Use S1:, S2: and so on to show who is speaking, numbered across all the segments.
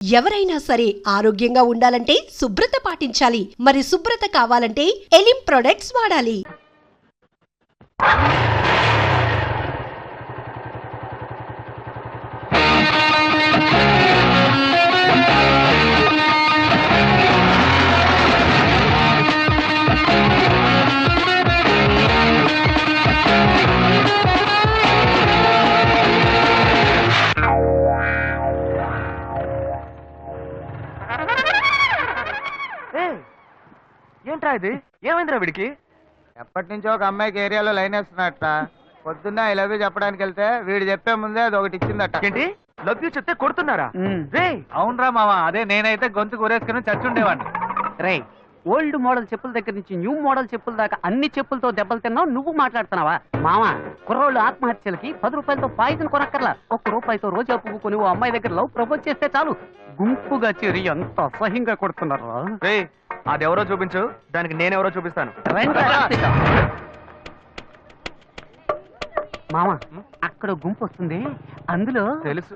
S1: ఎవరైనా సరే ఆరోగ్యంగా ఉండాలంటే శుభ్రత పాటించాలి. మరి శుభ్రత కావాలంటే ఎలిమ్ ప్రొడక్ట్స్ వాడాలి.
S2: ఏంట్రా ఇది? ఏమైందిరా వీడికి?
S3: ఎప్పటి నుంచో ఒక అమ్మాయికి ఏరియాలో లైన్ వేస్తున్నట్ట. పొద్దున్న ఐ లవ్ యూ చెప్పడానికి వెళ్తే వీడు చెప్పే ముందే అది ఒకటి ఇచ్చిందట.
S2: ఏంటి లవ్ యూ చెప్తే కొడుతున్నారా?
S3: అవునరా మామ, అదే నేనైతే గొంతు కూరేసుకుని చచ్చుండేవాడిని.
S4: రే, ఓల్డ్ మోడల్ చెప్పుల దగ్గర నుంచి న్యూ మోడల్ చెప్పుల దాకా అన్ని చెప్పులతో దెబ్బలు తిన్నావు, నువ్వు మాట్లాడుతున్నావా? మామ, కుర్రోళ్ళు ఆత్మహత్యలకి 10 రూపాయలతో పాయిజన్ కొనక్కర్లా. 1 రూపాయితో రోజా పువ్వు కొని ఓ అమ్మాయి దగ్గర లవ్ ప్రపోజ్ చేస్తే చాలు, గుంపుగా చేరి ఎంత అసహ్యంగా కొడుతున్నారు.
S2: అది ఎవరో చూపించు, దానికి నేనెవరో చూపిస్తాను.
S4: మామ, అక్కడ గుంపు వస్తుంది, అందులో
S2: తెలుసు.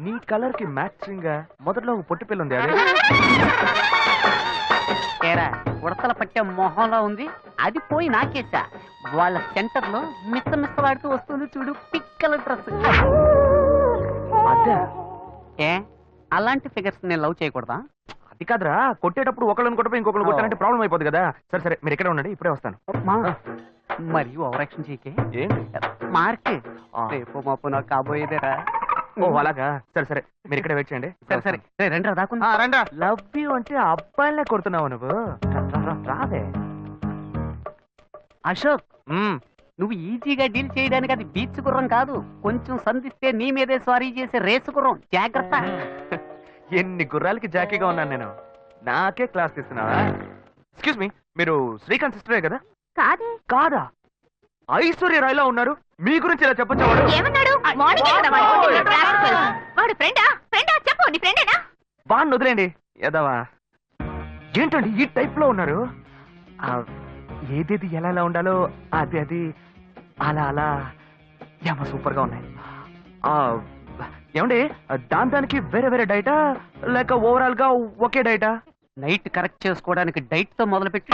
S2: నీ కలర్ కి మ్యాచింగ్ గా మొదట్లో ఒక పొట్టి పిల్ల ఉంది. అదే
S4: ఏరా, ఉడతల పట్టే మొహంలో ఉంది, అది పోయి నాకేసా. వాళ్ళ సెంటర్ లో మిస్సలాడుతూ వస్తుంది చూడు, పిక్కల డ్రెస్.
S2: అదే
S4: ఏ, అలాంటి ఫిగర్స్ నేను లవ్ చేయకూడదా?
S2: అది కాదురా, కొట్టేటప్పుడు ఒకళ్ళని కొట్టపోయి ఇంకొకరు కొట్టాలంటే ప్రాబ్లం అయిపోతుంది కదా. సరే సరే, మీరు ఎక్కడ ఉండండి, ఇప్పుడే వస్తాను.
S4: మరి ఓవరాక్షన్ చేయకే.
S2: ఏంటి
S4: మార్క్ రేపు మాపు నాకు కాబోయేదేరా.
S2: ఓ అలాగా, సరే సరే, మీరు ఇక్కడ వెయిట్ చేయండి.
S4: సరే సరే, రండి దాకుండా.
S3: రండి.
S2: లవ్ యూ అంటే అబ్బాయిలే కొడుతున్నావు నువ్వు. రాదే
S4: అశోక్, నువ్వు ఈజీగా డీల్ చేయడానికి అది బీచ్ గుర్రం కాదు, కొంచెం సంధిస్తే నీ మీదే స్వారీ చేసే రేసు గుర్రం. జాగ్రత్త.
S2: ఎన్ని గుర్రాలకి జాకీగా ఉన్నాను నేను. నాకే క్లాస్ తీస్తున్నావా? ఎక్స్క్యూజ్ మీ, మీరు శ్రీకాంత్ సిస్టరే కదా?
S5: కాదే.
S2: కాదా? ఐశ్వర్య రాయ్లా ఉన్నారు, మీ గురించి ఇలా చెప్పొచ్చా? వాడు
S5: ఏమన్నాడు? వాడు ఫ్రెండా? ఫ్రెండా చెప్పు, నీ ఫ్రెండేనా?
S2: వాడిని వదిలేండి ఎదవా. ఏంటండి ఈ టైప్ లో ఉన్నారు? ఏదేది ఎలా ఎలా ఉండాలో అది అది అలా అలా ఏమో సూపర్ గా ఉన్నాయి. ఏమండి, దానికి వేరే వేరే డైటా లేక ఓవరాల్ గా ఒకే డైటా?
S4: నైట్ కరెక్ట్ చేసుకోవడానికి డైట్ తో మొదలుపెట్టి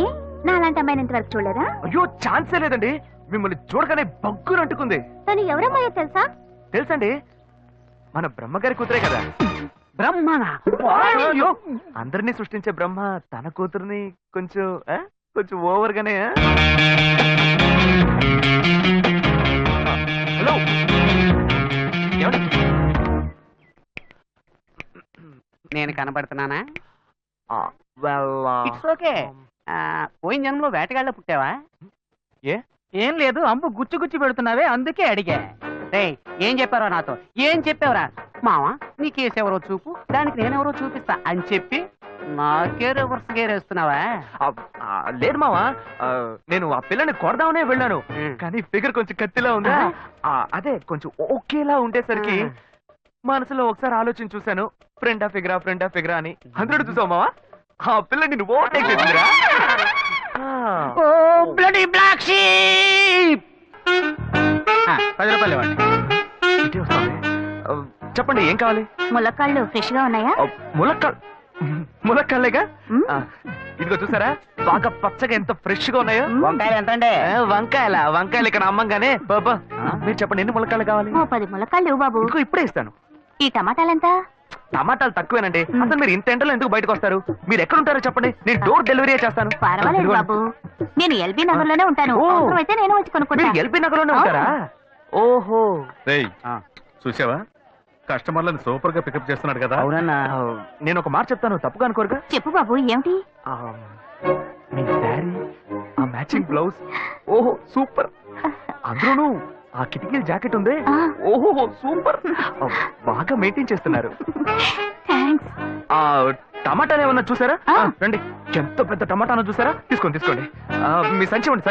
S5: ఏ, నా అలాంటి అమ్మాయిని ఇంతవరకు చూడలేదా?
S2: అయ్యో, ఛాన్సే లేదండి. మిమ్మల్ని చూడగానే బగ్గులు అంటుకుంది.
S5: తను ఎవరమ్మాయో తెలుసా?
S2: తెలుసండి, మన బ్రహ్మగారి కూతురే కదా.
S4: బ్రహ్మనా?
S2: అందరినీ సృష్టించే బ్రహ్మ తన కూతురుని కొంచెం కొంచెం ఓవర్ గానే. హలో,
S4: నేను కనబడుతున్నానా? It's
S2: well,
S4: okay. పోయిన జన్మలో వేటగాళ్ళ పుట్టావా? ఏం లేదు, అంబు గుచ్చి గుచ్చి పెడుతున్నావే, అందుకే అడిగా. రేయ్, ఏం చెప్పారో నాతో? ఏం చెప్పావురా? మావా, నీ కేసు ఎవరో చూపు, దానికి నేనెవరో చూపిస్తా అని చెప్పి నాకే రివర్స్ గేరేస్తున్నావా?
S2: లేదు మావా, నేను ఆ పిల్లని కొడదామనే వెళ్ళాను, కానీ ఫిగర్ కొంచెం కత్తిలా ఉందా, అదే కొంచెం ఓకేలా ఉండేసరికి మనసులో ఒకసారి ఆలోచన చూశాను, ఫ్రెండా ఫిగరా అని. 100 చూసావు మావా, ఆ పిల్ల నిన్ను ఓవర్టేక్ చేసిందిరా.
S4: ఓ బ్లడీ బ్లాక్ షీప్. 10 రూపాయలు ఇవ్వండి.
S2: చెప్పండి, ఏం కావాలి?
S5: ములక్కాళ్ళు ఫ్రెష్ గా ఉన్నాయా?
S2: ములక్కాళ్ళేగా. ఇదిగో చూసారా, బాగా పచ్చగా ఎంత ఫ్రెష్ గా ఉన్నాయో.
S4: వంకాయలు ఎంత అండి?
S2: వంకాయలు ఇక్కడ అమ్మంగానే. బాబా, మీరు చెప్పండి, ఎన్ని ములక్కాళ్ళు కావాలి?
S5: 10 ములక్కాళ్ళు ఇవ్వు బాబు.
S2: ఇదిగో ఇప్పుడే ఇస్తాను.
S5: ఈ టమాటాలెంత?
S2: టమాటాలు తక్కువేనండి. అసలు మీరు ఇంత ఎండలో ఎందుకు బయటకు వస్తారు? మీరు ఎక్కడ ఉంటారో చెప్పండి, నేను డోర్ డెలివరీ చేస్తాను.
S5: పర్వాలేదు బాబు, నేను ఎల్బీ నగర్ లోనే ఉంటాను. అయితే నేను వచ్చి కొనుక్కుంటా.
S2: ఎల్బీ నగర్ లోనే ఉంటారా? ఓహో.
S6: చూసావా, కస్టమర్లను సూపర్ గా పికప్ చేస్తున్నాడు కదా.
S4: అవునన్నా.
S2: నేను ఒక మాట చెప్తాను, తప్పుగా అనుకోరుగా?
S5: చెప్పు బాబు, ఏమిటి?
S2: మీ శారీ, ఆ మ్యాచింగ్ బ్లౌజ్, ఓహో సూపర్. అందులోనూ ఆ కిటికీల జాకెట్ ఉంది, ఓహో సూపర్. బాగా మెయింటైన్ చేస్తున్నారు. టమాటాలు ఏమన్నా చూసారా? రండి, ఎంత పెద్ద టమాటాను చూసారా? తీసుకోండి తీసుకోండి. మీ సంచి ఉండి.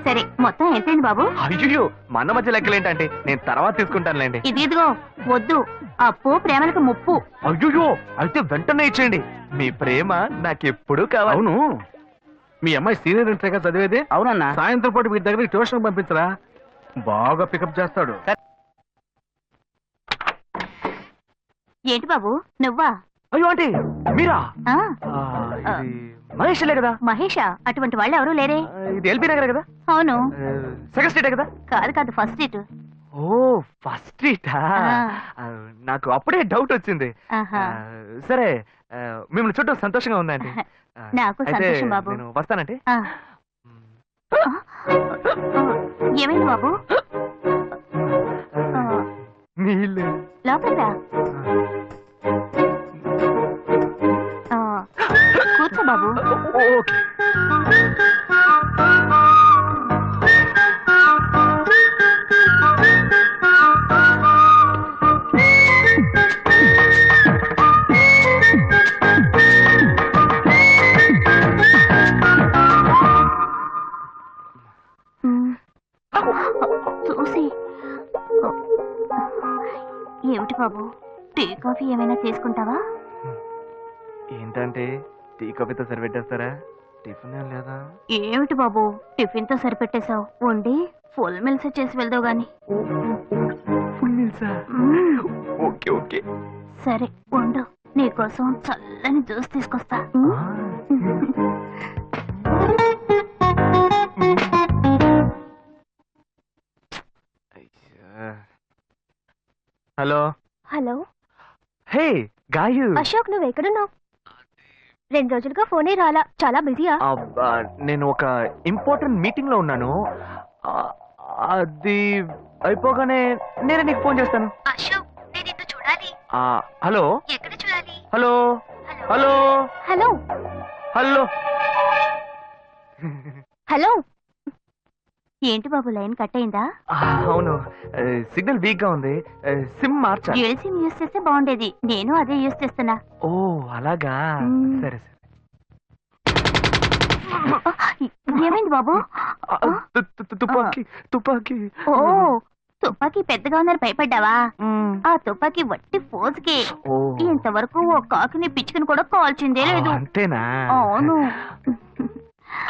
S5: సరే, మొత్తం ఎంతైంది బాబు?
S2: అయ్యో, మన మధ్య లెక్కలేంటంటే నేను తర్వాత తీసుకుంటానులేండి.
S5: ఇదిగో వద్దు, అప్పు ప్రేమలకు ముప్పు.
S2: అయ్యో, అయితే వెంటనే ఇచ్చేయండి. మీ ప్రేమ నాకెప్పుడు కావాలి.
S6: అవును, మీ అమ్మాయి సీనియర్ ఇంటర్గా చదివేది?
S4: అవునన్నా.
S6: సాయంత్రం పాటు వీటి దగ్గర ట్యూషన్ పంపించరా, బాగా పికప్ చేస్తాడు.
S5: ఏంటి బాబు నువ్వా?
S2: అయ్యో ఆంటీ మీరా?
S5: ఆ,
S2: ఇది మహేష్లే కదా?
S5: మహేషా? అటువంటి వాళ్ళు ఎవరూ లేరే.
S2: ఇది ఎల్బీ నగర్ కదా?
S5: అవును.
S2: సెకండ్ స్ట్రీటే కదా?
S5: కాదు కాదు, ఫస్ట్ డేట్.
S2: ఓ ఫస్ట్ స్ట్రీటా? నాకు అప్పుడే డౌట్ వచ్చింది. సరే మిమ్మల్ని చుట్టూ సంతోషంగా ఉందండి.
S5: నాకు సంతోషం బాబు.
S2: నేను వస్తానంటే.
S5: ఏమైంది బాబు?
S2: నీళ్ళు
S5: లోపలికి రా. కూర్చో బాబు.
S2: ఓకే.
S5: చూసి ఏమిటి బాబు, టీ కాఫీ ఏమైనా తీసుకుంటావా?
S2: ఏంటంటే టీ కాఫీతో సరిపెట్టేస్తారా? టిఫిన్ ఏం లేదా?
S5: ఏమిటి బాబు టిఫిన్ తో సరిపెట్టేశావు? వండి ఫుల్ మిల్స్ చేసి వెళ్దావు గాని.
S2: ఫుల్ మీల్సా? Okay okay.
S5: సరే వండు, నీకోసం చల్లని జ్యూస్ తీసుకొస్తా.
S2: Hello.
S5: Hello
S2: hey Gayu.
S5: Ashok, నువ్వు ఎక్కడున్నావు? 2 రోజులుగా ఫోనే రాలా, చాలా బిజీయా?
S2: నేను ఒక ఇంపార్టెంట్ మీటింగ్ లో ఉన్నాను. అది అయిపోగానే నేనే నీకు ఫోన్ చేస్తాను.
S5: అశోక్, నేను నిన్ను చూడాలి.
S2: హలో.
S5: ఎక్కడ చూడాలి?
S2: Hello hello
S5: hello
S2: hello.
S5: Hello. ఏంటి బాబు లైన్ కట్ అయిందా?
S2: అవును, సిగ్నల్ వీక్ గా ఉంది. సిమ్ మార్చా.
S5: డ్యూయల్ సిమ్ యూస్ చేస్తే బాగుండేది, నేను అదే యూస్ చేస్తున్నా.
S2: ఓ అలాగా. సరే సరే.
S5: ఏమైంది బాబు?
S2: తుపాకీ తుపాకీ.
S5: ఓ తుపాకీ పెద్దగా ఉందని భయపడ్డావా? ఆ తుపాకీ వట్టి ఫోజుకే. ఇంతవరకు ఓ కాకిని పిచ్చుకుని కూడా కాల్చిందే లేదు.
S2: అంతేనా?
S5: అవును.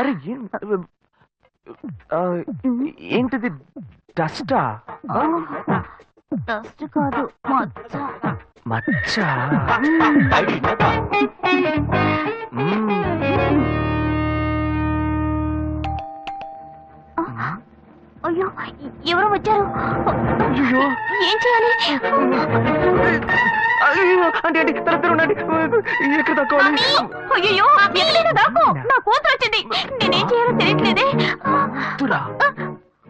S2: అరే ఏంటిది? డస్టా?
S5: డస్ట్ కాదు, మచ్చ.
S2: మచ్చ?
S5: అయ్యో ఎవరో వచ్చారు. ఏం చేయాలి?
S2: అంటే ఎక్కడ తక్కువాలి?
S5: అయ్యో ఎక్కడైనా దాక్కో, నా కూతురు వచ్చింది. నేనేం చేయాలో తెలియట్లేదే.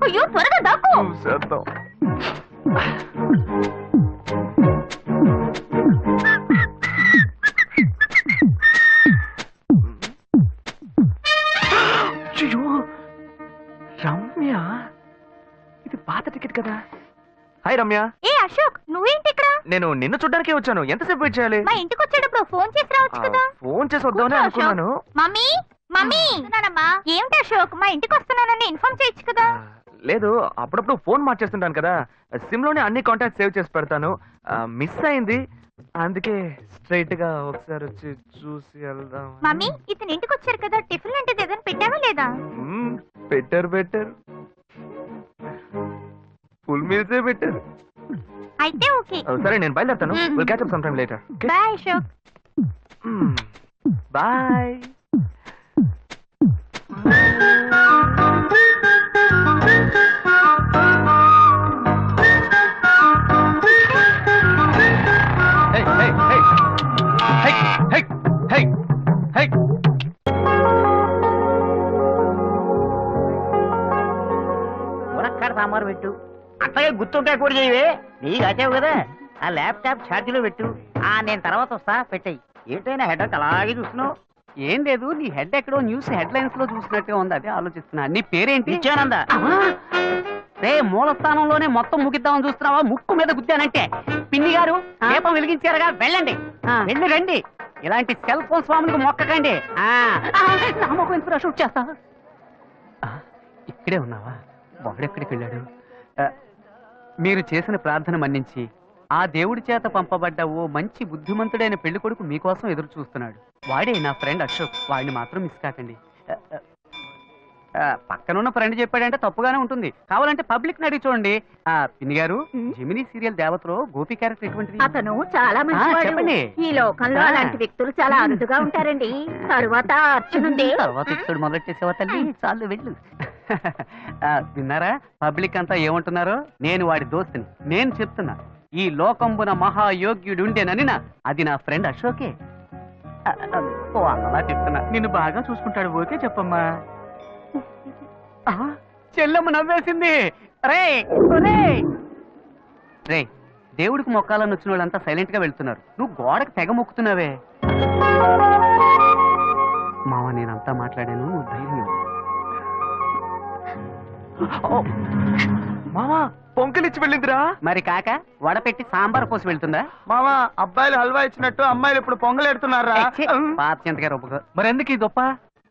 S5: అయ్యో త్వరగా దాక్కో.
S2: రమ్య, ఇది పాత టికెట్ కదా? హాయ్ రమ్య.
S5: ఏ అశోక్, నువ్వేంటి ఇక్కడ?
S2: నేను నిన్ను చూడ్డానికే వచ్చాను. ఎంతసేపు వెయిట్ చేయాలి?
S5: మా ఇంటికి వచ్చేటప్పుడు ఫోన్ చేసి రావచ్చు కదా.
S2: ఫోన్ చేసి వద్దామని అనుకున్నాను.
S5: మమ్మీ మమ్మీ, ఏమిటి అశోక్, మా ఇంటికి వస్తున్నానని ఇన్ఫార్మ్ చేయొచ్చు కదా.
S2: లేదు, అప్పుడప్పుడు ఫోన్ మార్చేస్తుంటాను కదా, సిమ్ లోనే అన్ని కాంటాక్ట్ సేవ్ చేసి పెడతాను. మిస్ అయింది, అందుకే స్ట్రైట్ గా ఒకసారి వచ్చి చూసి వెళ్దాం.
S5: మమ్మీ, ఇతను ఇంటికి వచ్చారు కదా, టిఫిన్ లాంటిది ఏదైనా పెట్టావా లేదా?
S2: పెట్టారు పెట్టారు, ఫుల్ మీల్సే పెట్టారు.
S5: అయితే ఓకే.
S2: సరే నేను బయలుదేరుతాను. Will catch up some time later.
S5: Bye Ashok.
S2: Bye.
S4: Sambar పెట్టు. అట్లాగే గుర్తుంటాయి కూడా చేయవే, నీకు అచ్చావు కదా. ఆ ల్యాప్టాప్ ఛార్జీలో పెట్టు. నేను తర్వాత వస్తా, పెట్టాయి. ఏంటైనా హెడ్ అలాగే చూస్తున్నావు? ఏం లేదు, నీ హెడ్ ఎక్కడో న్యూస్ హెడ్ లైన్స్ లో చూసినట్టుగా ఉంది, అదే ఆలోచిస్తున్నా. నీ పేరేంటి? నిత్యానంద. రే మూలస్థానంలోనే మొత్తం ముగిద్దామని చూస్తున్నావా? ముక్కు మీద గుద్దానంటే. పిన్ని గారు దీపం వెలిగించారుగా, వెళ్ళండి. వెళ్ళి రండి. ఇలాంటి సెల్ ఫోన్ స్వాములకు మొక్కకండి. నా మొక్క ఎందుకు షూట్ చేస్తా? ఇక్కడే ఉన్నావా? వాడెక్కడికి వెళ్ళాడు? మీరు చేసిన ప్రార్థన మన్నించి ఆ దేవుడి చేత పంపబడ్డ ఓ మంచి బుద్ధిమంతుడైన పెళ్లి కొడుకు మీకోసం ఎదురు చూస్తున్నాడు. వాడే నా ఫ్రెండ్ అశోక్. వాడిని మాత్రం మిస్ కాకండి. పక్కనున్న ఫ్రెండ్ చెప్పాడంటే తప్పుగానే ఉంటుంది. కావాలంటే పబ్లిక్ అడిగి చూడండి. పిన్ని గారు, జెమినీ సీరియల్ దేవతలో గోపి క్యారెక్టర్ ఎటువంటిది?
S7: అతను చాలా మంచివాడు.
S4: చెప్పండి.
S7: ఈ లోకంలో అలాంటి వ్యక్తులు చాలా అరుదుగా ఉంటారండి. తరువాత అర్చనుంది.
S4: తర్వాత ఇప్పుడు మొదలెట్టేసేవా తల్లి? చాలు వెళ్ళు. విన్నారా పబ్లిక్ అంతా ఏమంటున్నారో? నేను వాడి దోస్తుని. నేను చెప్తున్నా, ఈ లోకంబున మహాయోగ్యుడుండేనని అది నా ఫ్రెండ్ అశోకే. అలా చెప్తున్నా, నిన్ను బాగా చూసుకుంటాడు. ఓకే చెప్పమ్మా. చెల్లమ్మ నవ్వేసింది. రే రే, దేవుడికి మొక్కాలని వచ్చిన వాళ్ళంతా సైలెంట్ గా వెళ్తున్నారు. నువ్వు గోడకు తెగ మొక్కుతున్నావే. మామ, నేనంతా మాట్లాడాను, నువ్వు ధైర్యం.
S2: మామా, పొంకలిచ్చి వెళ్ళిందిరా.
S4: మరి కాక వడపెట్టి సాంబార్ పోసి వెళ్తుందా?
S3: మామ, అబ్బాయిలు హల్వా ఇచ్చినట్టు అమ్మాయిలు ఇప్పుడు పొంగలెడుతున్నారా?
S4: పాత చింతగా రొప్పగా. మరి ఎందుకు ఈ దొప్ప?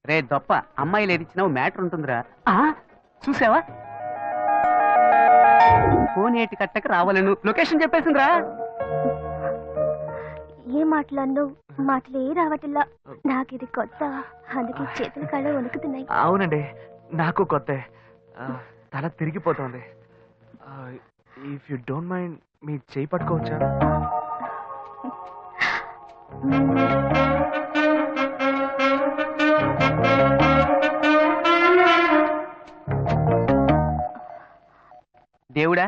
S4: రే దొప్ప, అమ్మాయిలు ఏది ఇచ్చినావు మ్యాటర్ ఉంటుందిరా. చూసావా, కోనేటి కట్టకు రావాలను లొకేషన్ చెప్పేసిందిరా.
S5: ఏ మాటలన్నావు? మాటలు ఏ రావట్లా. నాకు ఇది కొత్త, అందుకే చేతుల కళ్ళు వణుకుతున్నాయి.
S2: అవునండి, నాకు కొత్త. తల తిరిగిపోతుంది. ఇఫ్ యు డోంట్ మైండ్, మీ చేయి పట్టుకోవచ్చా?
S4: దేవుడా,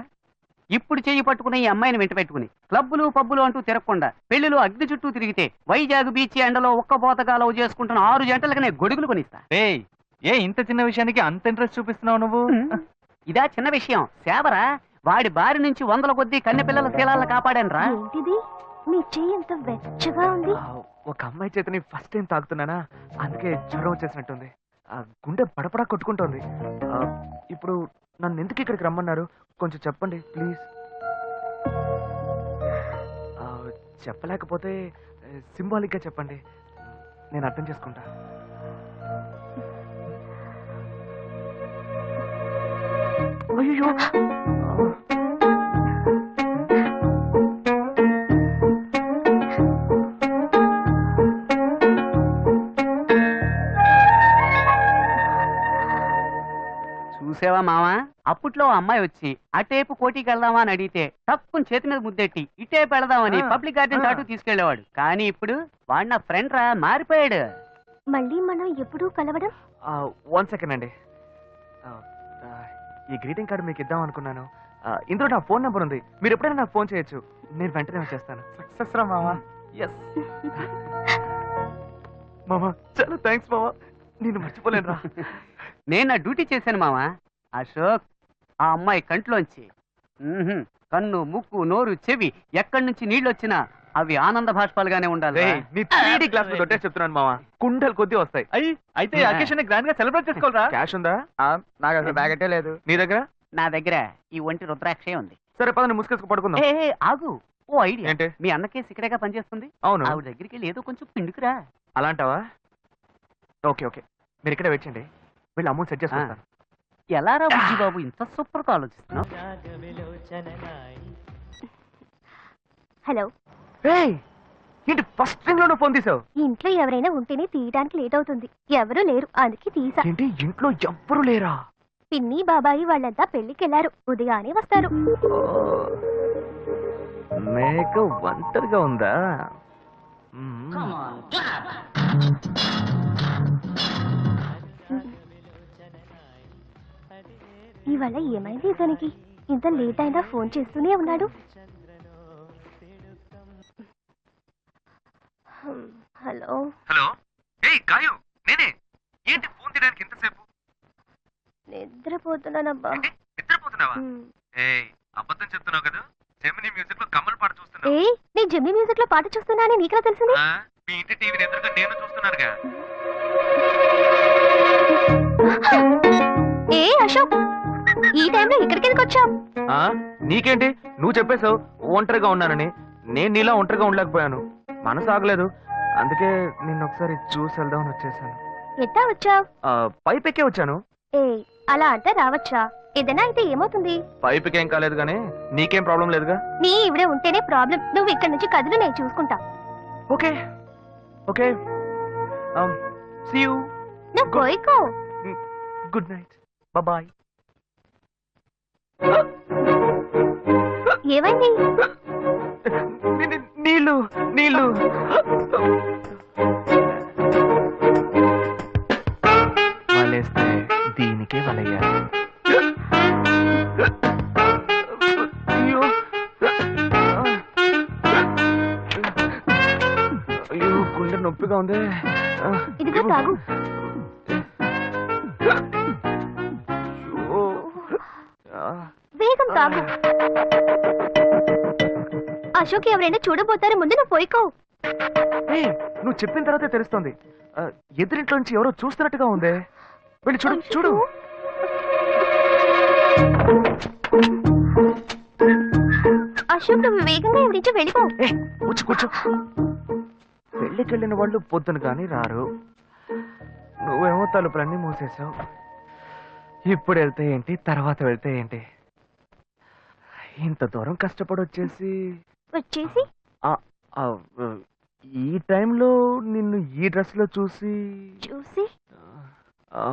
S4: ఇప్పుడు చెయ్యి పట్టుకున్న ఈ అమ్మాయిని వెంట పెట్టుకుని క్లబ్బులు పబ్బులు అంటూ తిరగకుండా పెళ్లిలో అగ్ని చుట్టూ తిరిగితే వైజాగ్ బీచ్ ఎండలో ఒక్కపోతగా లవ్ చేసుకుంటున్న 6 జంటలకనే గొడుగులు కొనిస్తా.
S2: ఏ ఇంత చిన్న విషయానికి అంత ఇంట్రెస్ట్ చూపిస్తున్నావు నువ్వు?
S4: ఇదా చిన్న విషయం? సేవరా, వాడి బారి నుంచి 100 కొద్దీ కన్నె పిల్లల శీలాలను కాపాడానురా.
S5: ఏంటిది? మీ చెయ్యి ఎంత వెచ్చగా ఉంది.
S2: ఒక అమ్మాయి చేతిని ఫస్ట్ టైం తాకుతున్నానా, అందుకే జ్వరం వచ్చేసినట్టుంది. గుండె పడపడా కొట్టుకుంటోంది. ఇప్పుడు నన్ను ఎందుకు ఇక్కడికి రమ్మన్నారు? కొంచెం చెప్పండి ప్లీజ్. చెప్పలేకపోతే సింబాలిక్ గా చెప్పండి, నేను అర్థం చేసుకుంటా. అయ్యో,
S4: చూసావా మావా, అప్పట్లో అమ్మాయి వచ్చి అటేపు కోటికి వెళ్దామా అని అడిగితే తక్కువ చేతి మీద ముద్దెట్టి ఇటేపు వెళదామని పబ్లిక్ గార్డెన్ చాటు తీసుకెళ్లేవాడు. కానీ ఇప్పుడు వాడు నా ఫ్రెండ్ రా, మారిపోయాడు.
S5: మళ్ళీ మనం ఎప్పుడూ కలవడం?
S2: 1 సెకండ్ అండి. ఈ గ్రీటింగ్ కార్డు మీకు ఇద్దాం అనుకున్నాను. ఇందులో నా ఫోన్ నెంబర్ ఉంది, మీరు ఎప్పుడైనా నాకు ఫోన్ చేయొచ్చు. నేను వెంటనే వచ్చేస్తాను. సక్సెస్ రా మామా. ఎస్ మామా, చాలా థ్యాంక్స్ మామా, నేను మర్చిపోలేను రా.
S4: నేను నా డ్యూటీ చేశాను మావా. అశోక్, ఆ అమ్మాయి కంట్లోంచి కన్ను, ముక్కు, నోరు, చెవి ఎక్కడి నుంచి నీళ్ళు వచ్చినా అవి ఆనంద భాష్పాలుగానే ఉండాలి.
S2: నీ 3D క్లాస్ లో కొట్టే చెప్తున్నాను మామా, కుండలు కొద్ది వస్తాయి. అయితే అకేషన్ గ్రాండ్ గా సెలబ్రేట్ చేసుకోవాలరా. క్యాష్ ఉందా?
S3: నాకు అసలు బ్యాగెటే లేదు.
S2: నీ దగ్గర?
S4: నా దగ్గర ఈ ఒంటి రుద్రాక్షే ఉంది.
S2: సరే పద, నువ్వు ముసుకేసుకు పడుకుందాం.
S4: ఆగు, ఓ ఐడియా.
S2: ఏంటి?
S4: మీ అన్నకేసి ఇక్కడేగా పనిచేస్తుంది.
S2: అవును.
S4: ఆవిడ దగ్గరికి వెళ్ళి ఏదో కొంచెం పిండుకురా.
S2: అలాంటావా? ఓకే ఓకే, మీరు ఇక్కడ వెయిట్ చేయండి, వీళ్ళు అమౌంట్ సెట్ చేసుకుంటాను.
S4: ఎలా రా బుజ్జి బాబు, ఇంత సూపర్ గా ఆలోచిస్తున్నావు?
S5: హలో.
S2: ఏంటి ఫస్ట్ థింగ్ లో ఫోన్ తీసావు?
S5: ఇంట్లో ఎవరైనా ఉంటేనే తీయడానికి లేట్ అవుతుంది. ఎవరూ లేరు, అందుకే తీసా.
S2: ఏంటి ఇంట్లో ఎవ్వరు లేరా?
S5: పిన్ని బాబాయి వాళ్ళంతా పెళ్లికెళ్లారు, ఉదయానే వస్తారు.
S2: మేక ఒంటరిగా ఉందా?
S5: ఇవాళ ఏమైంది ఇతనికి? ఇంత లేట్ అయినా ఫోన్ చేస్తూనే ఉన్నాడు. హలో.
S2: హలో, ఏయ్ గాయు, నేనే. ఏంటి ఫోన్ తీయడానికి ఇంతసేపు?
S5: నిద్రపోతున్నానబ్బా.
S2: నిద్రపోతున్నావా? ఏయ్, అబద్ధం చెప్తున్నావు కదా. జెమినీ మ్యూజిక్ లో కమల్ పాట చూస్తున్నావు.
S5: ఏ, నేను జెమినీ మ్యూజిక్ లో పాట చూస్తున్నానని నీకెలా తెలిసింది?
S2: మీ ఇంటి టీవీని ఎదురుగా నేను చూస్తున్నానుగా.
S5: ఏ అశోక్, ఈ టైంలో ఇక్కడికి ఎందుకు వచ్చావు?
S2: నీకేంటి, నువ్వు చెప్పేశావు ఒంటరిగా ఉన్నానని. నేను నీలా ఒంటరిగా ఉండలేకపోయాను, మనసు ఆగలేదు. అందుకే నిన్ను ఒకసారి చూసి వెళ్దామని వచ్చేసాను.
S5: ఎట్టా వచ్చావు?
S2: పైపెక్కే వచ్చాను.
S5: ఏ, అలా అంటే రావచ్చా? ఏదైనా అయితే ఏమవుతుంది?
S2: పైపుకేం కాలేదు గానీ నీకేం ప్రాబ్లం లేదుగా.
S5: నీ ఇవిడే ఉంటేనే ప్రాబ్లం. నువ్వు ఇక్కడ నుంచి కదులు, నేను చూసుకుంటా.
S2: Okay okay, see you.
S5: నువ్వు పోయికో.
S2: Good night bye.
S5: ఏమైంది?
S2: నీళ్ళు నీళ్ళు. వలేస్తే దీనికే వలయ్యాలి. అయ్యో అయ్యో గుండె నొప్పిగా ఉంది.
S5: ఇదిగో తాగు.
S2: అయ్యో.
S5: వేగం తాగు. అశోక్ ఎవరైనా చూడబోతారు, ముందు నువ్వు పోయికో.
S2: ఏయ్, నువ్వు చెప్పిన తర్వాతే తెలుస్తుంది. ఎదురింట్లో నుంచి ఎవరో చూస్తున్నట్టుగా ఉంది. వెళ్ళి చూడు చూడు.
S5: అశోక్ నువ్వు వేగంగా ఇవి నుంచి వెళ్ళిపో.
S2: కూర్చో కూర్చో. పెళ్ళికెళ్ళిన వాళ్ళు పొద్దున కానీ రారు. నువ్వేమో తలుపులన్నీ మూసేశావు. ఇప్పుడు వెళ్తే ఏంటి, తర్వాత వెళ్తే ఏంటి? ఇంత దూరం కష్టపడి వచ్చేసి ఆ, ఆ, ఈ టైంలో నిన్ను ఈ డ్రెస్ లో చూసి ఆ,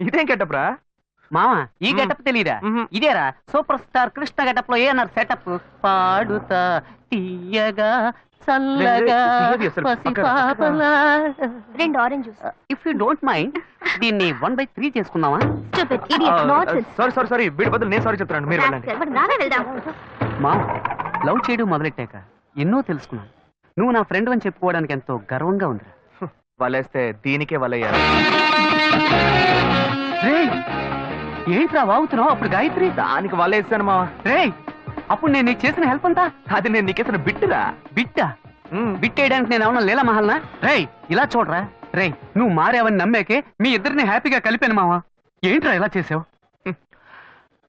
S2: ఇదేం గెటప్రా?
S4: మావా ఈ గెటప్ తెలీదా? ఇదేరా సూపర్ స్టార్ కృష్ణ గెటప్ లో ఏనారు సెటప్. పాడుతా తీయగా చల్లగా పసిపాపలా.
S5: 2 orange juice.
S4: If you don't mind దీన్ని 1/3 చేసుకుందామా?
S5: Stupid idiot, nonsense.
S2: సారీ వీడి బదులు నేను సారీ చెప్తాను, మీరు వెళ్ళండి.
S5: మరి నానే వెళ్దాం.
S4: మావ లవ్ చేయడం మొదలెట్టాక ఎన్నో తెలుసుకున్నాను. నువ్వు నా ఫ్రెండ్ అని చెప్పుకోవడానికి ఎంతో గర్వంగా ఉంది.
S2: వలేస్తే దీనికే వలయ్యారు.
S4: ఏంట్రా వాగుతున్నావు? అప్పుడు గాయత్రి
S2: దానికి వలేసాను మా.
S4: రే అప్పుడు నేను నీకు చేసిన హెల్ప్ అంతా
S2: అది నేను నీకేసిన బిట్టురా.
S4: బిట్టా? బిట్టేయడానికి నేను ఏమన్నా లీలా మహల్నా? రేయ్ ఇలా చూడరా. రేయ్ నువ్వు మారావని నమ్మాకే మీ ఇద్దరిని హ్యాపీగా కలిపాను మావా. ఏంట్రా ఇలా చేసావు?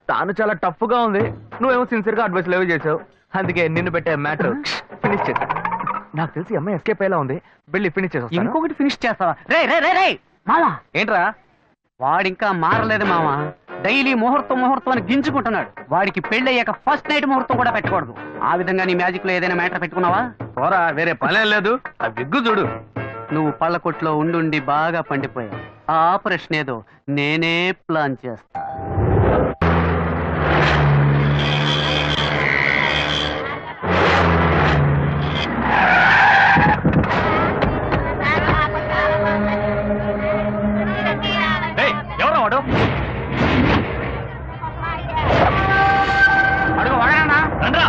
S2: తాను చాలా టఫ్ గా ఉంది, నువ్వేమో సిన్సియర్ గా అడ్వైస్ లేవు చేసావు. అందుకే నిన్ను పెట్టే మ్యాటర్ ఫినిష్ చేసా. నాకు తెలిసి అమ్మాయి ఎస్కేప్ అయ్యేలా ఉంది, వెళ్ళి ఫినిష్ చేసా.
S4: ఇంకొకటి ఫినిష్ చేస్తావా? రే రే రే రే మావా
S2: ఏంట్రా?
S4: వాడింకా మారలేదు మావా. డైలీ ముహూర్తం ముహూర్తం అని గింజుకుంటున్నాడు. వాడికి పెళ్లి అయ్యాక ఫస్ట్ నైట్ ముహూర్తం కూడా పెట్టకూడదు. ఆ విధంగా నీ మ్యాజిక్ లో ఏదైనా మ్యాటర్ పెట్టుకున్నావా?
S6: పోరా, వేరే పనేం లేదు. ఆ విగ్గు చూడు.
S4: నువ్వు పళ్ళ కొట్లో ఉండి బాగా పండిపోయావు. ఆ ఆపరేషన్ ఏదో నేనే ప్లాన్ చేస్తా.
S6: ఎవరో వాడు?
S4: అడుగు వాడనా?
S6: రండ్రా.